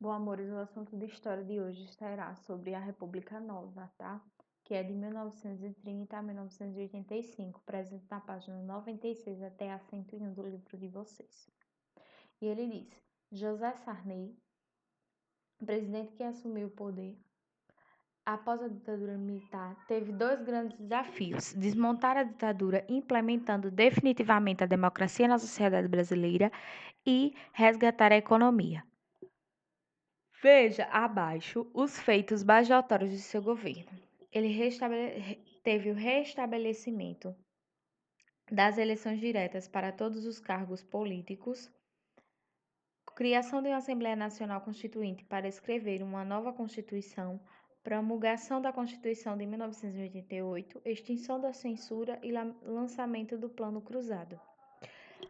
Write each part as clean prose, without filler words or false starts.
Bom, amores, o assunto de história de hoje será sobre a República Nova, tá? Que é de 1930 a 1985, presente na página 96 até a 101 do livro de vocês. E ele diz: José Sarney, presidente que assumiu o poder após a ditadura militar, teve dois grandes desafios: desmontar a ditadura, implementando definitivamente a democracia na sociedade brasileira, e resgatar a economia. Veja abaixo os feitos bajotórios de seu governo. Ele teve o restabelecimento das eleições diretas para todos os cargos políticos, criação de uma Assembleia Nacional Constituinte para escrever uma nova Constituição, promulgação da Constituição de 1988, extinção da censura e lançamento do Plano Cruzado.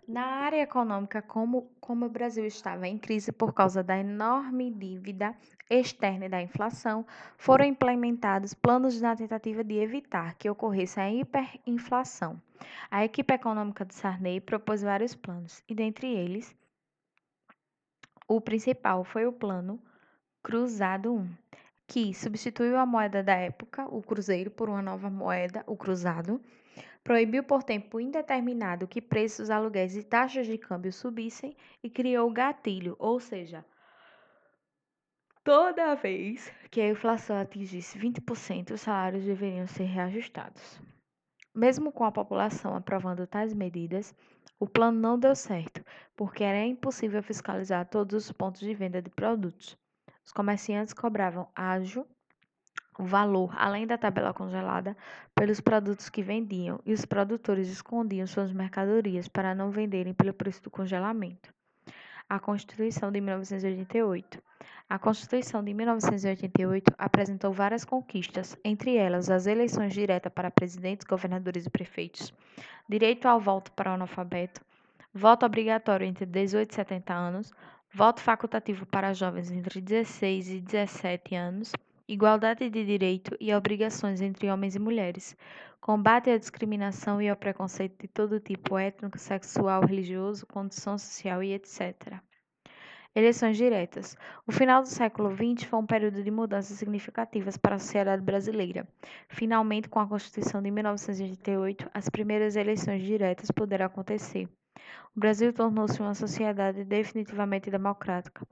Na área econômica, como o Brasil estava em crise por causa da enorme dívida externa e da inflação, foram implementados planos na tentativa de evitar que ocorresse a hiperinflação. A equipe econômica de Sarney propôs vários planos, e dentre eles, o principal foi o Plano Cruzado I, que substituiu a moeda da época, o cruzeiro, por uma nova moeda, o cruzado. Proibiu por tempo indeterminado que preços, aluguéis e taxas de câmbio subissem e criou gatilho, ou seja, toda vez que a inflação atingisse 20%, os salários deveriam ser reajustados. Mesmo com a população aprovando tais medidas, o plano não deu certo, porque era impossível fiscalizar todos os pontos de venda de produtos. Os comerciantes cobravam ágio o valor, além da tabela congelada, pelos produtos que vendiam, e os produtores escondiam suas mercadorias para não venderem pelo preço do congelamento. A Constituição de 1988. A Constituição de 1988 apresentou várias conquistas, entre elas as eleições diretas para presidentes, governadores e prefeitos, direito ao voto para o analfabeto, voto obrigatório entre 18 e 70 anos, voto facultativo para jovens entre 16 e 17 anos, igualdade de direito e obrigações entre homens e mulheres, combate à discriminação e ao preconceito de todo tipo étnico, sexual, religioso, condição social e etc. Eleições diretas. O final do século XX foi um período de mudanças significativas para a sociedade brasileira. Finalmente, com a Constituição de 1988, as primeiras eleições diretas puderam acontecer. O Brasil tornou-se uma sociedade definitivamente democrática.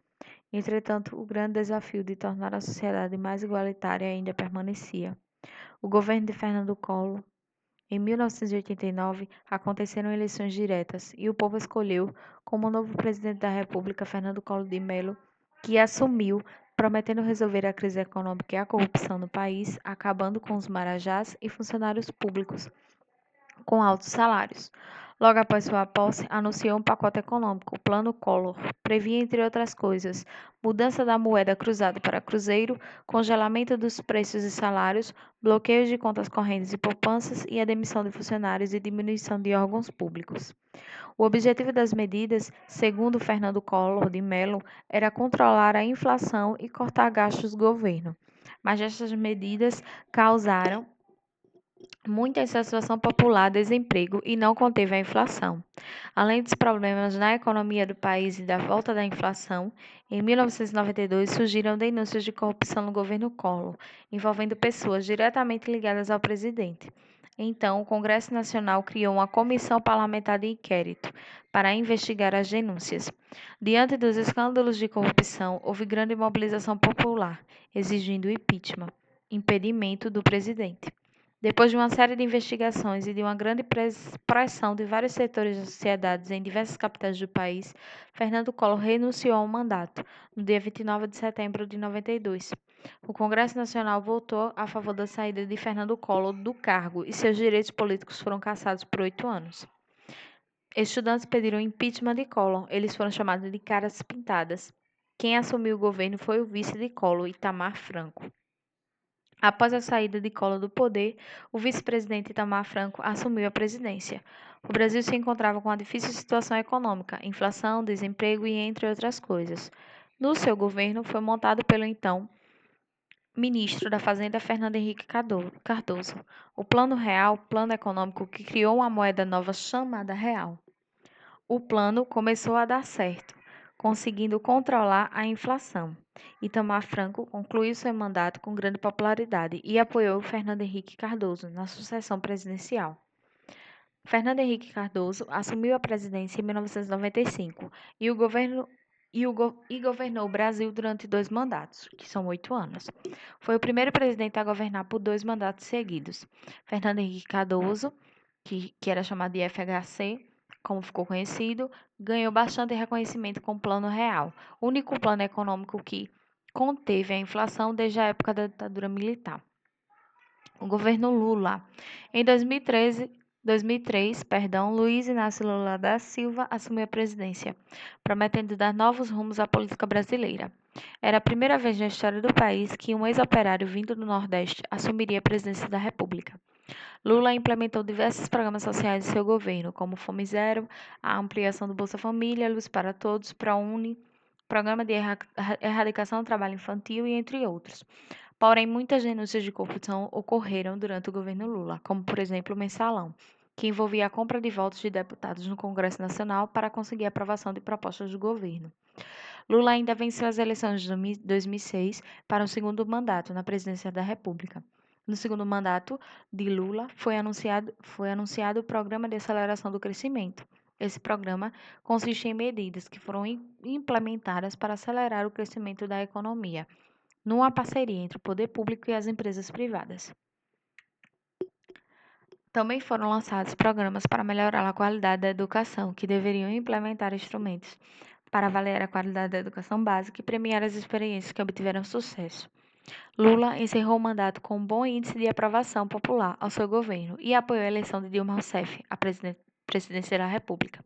Entretanto, o grande desafio de tornar a sociedade mais igualitária ainda permanecia. O governo de Fernando Collor, em 1989, aconteceram eleições diretas e o povo escolheu como novo presidente da República Fernando Collor de Mello, que assumiu, prometendo resolver a crise econômica e a corrupção no país, acabando com os marajás e funcionários públicos com altos salários. Logo após sua posse, anunciou um pacote econômico, o Plano Collor. Previa, entre outras coisas, mudança da moeda cruzada para cruzeiro, congelamento dos preços e salários, bloqueios de contas correntes e poupanças e a demissão de funcionários e diminuição de órgãos públicos. O objetivo das medidas, segundo Fernando Collor de Mello, era controlar a inflação e cortar gastos do governo. Mas estas medidas causaram muita insatisfação popular, desemprego e não conteve a inflação. Além dos problemas na economia do país e da volta da inflação, em 1992 surgiram denúncias de corrupção no governo Collor, envolvendo pessoas diretamente ligadas ao presidente. Então, o Congresso Nacional criou uma comissão parlamentar de inquérito para investigar as denúncias. Diante dos escândalos de corrupção, houve grande mobilização popular, exigindo o impeachment, impedimento do presidente. Depois de uma série de investigações e de uma grande pressão de vários setores da sociedade em diversas capitais do país, Fernando Collor renunciou ao mandato, no dia 29 de setembro de 92. O Congresso Nacional votou a favor da saída de Fernando Collor do cargo e seus direitos políticos foram cassados por 8 anos. Estudantes pediram o impeachment de Collor. Eles foram chamados de caras pintadas. Quem assumiu o governo foi o vice de Collor, Itamar Franco. Após a saída de Collor do poder, o vice-presidente Itamar Franco assumiu a presidência. O Brasil se encontrava com uma difícil situação econômica, inflação, desemprego e entre outras coisas. No seu governo, foi montado pelo então ministro da Fazenda Fernando Henrique Cardoso, o Plano Real, plano econômico que criou uma moeda nova chamada real. O plano começou a dar certo. conseguindo controlar a inflação. Itamar Franco concluiu seu mandato com grande popularidade e apoiou Fernando Henrique Cardoso na sucessão presidencial. Fernando Henrique Cardoso assumiu a presidência em 1995 e governou o Brasil durante 2 mandatos, que são 8 anos. Foi o primeiro presidente a governar por 2 mandatos seguidos. Fernando Henrique Cardoso, que era chamado de FHC, como ficou conhecido, ganhou bastante reconhecimento com o Plano Real, o único plano econômico que conteve a inflação desde a época da ditadura militar. O governo Lula. Em 2003, Luiz Inácio Lula da Silva assumiu a presidência, prometendo dar novos rumos à política brasileira. Era a primeira vez na história do país que um ex-operário vindo do Nordeste assumiria a presidência da República. Lula implementou diversos programas sociais de seu governo, como Fome Zero, a ampliação do Bolsa Família, Luz para Todos, ProUni, Programa de Erradicação do Trabalho Infantil e entre outros. Porém, muitas denúncias de corrupção ocorreram durante o governo Lula, como, por exemplo, o Mensalão, que envolvia a compra de votos de deputados no Congresso Nacional para conseguir a aprovação de propostas do governo. Lula ainda venceu as eleições de 2006 para um segundo mandato na presidência da República. No segundo mandato de Lula, foi anunciado o Programa de Aceleração do Crescimento. Esse programa consiste em medidas que foram implementadas para acelerar o crescimento da economia, numa parceria entre o poder público e as empresas privadas. Também foram lançados programas para melhorar a qualidade da educação, que deveriam implementar instrumentos para avaliar a qualidade da educação básica e premiar as experiências que obtiveram sucesso. Lula encerrou o mandato com um bom índice de aprovação popular ao seu governo e apoiou a eleição de Dilma Rousseff à presidência da República.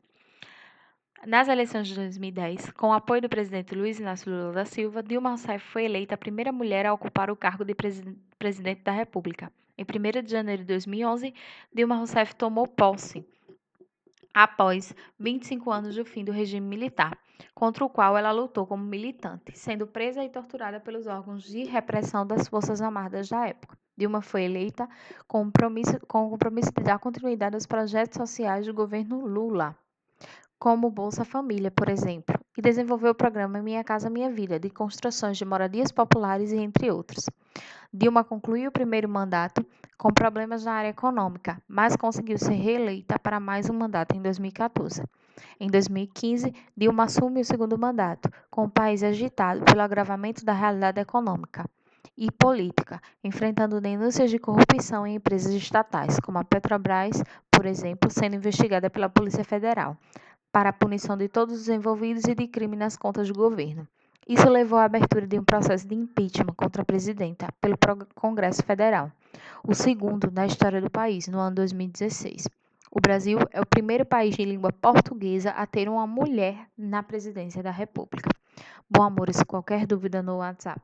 Nas eleições de 2010, com o apoio do presidente Luiz Inácio Lula da Silva, Dilma Rousseff foi eleita a primeira mulher a ocupar o cargo de presidente da República. Em 1º de janeiro de 2011, Dilma Rousseff tomou posse após 25 anos do fim do regime militar, contra o qual ela lutou como militante, sendo presa e torturada pelos órgãos de repressão das Forças Armadas da época. Dilma foi eleita com o compromisso de dar continuidade aos projetos sociais do governo Lula, como o Bolsa Família, por exemplo, e desenvolveu o programa Minha Casa Minha Vida, de construções de moradias populares e entre outros. Dilma concluiu o primeiro mandato com problemas na área econômica, mas conseguiu ser reeleita para mais um mandato em 2014. Em 2015, Dilma assume o segundo mandato, com o país agitado pelo agravamento da realidade econômica e política, enfrentando denúncias de corrupção em empresas estatais, como a Petrobras, por exemplo, sendo investigada pela Polícia Federal, para a punição de todos os envolvidos e de crime nas contas do governo. Isso levou à abertura de um processo de impeachment contra a presidenta pelo Congresso Federal, o segundo na história do país, no ano 2016. O Brasil é o primeiro país de língua portuguesa a ter uma mulher na presidência da República. Bom, amores, qualquer dúvida no WhatsApp.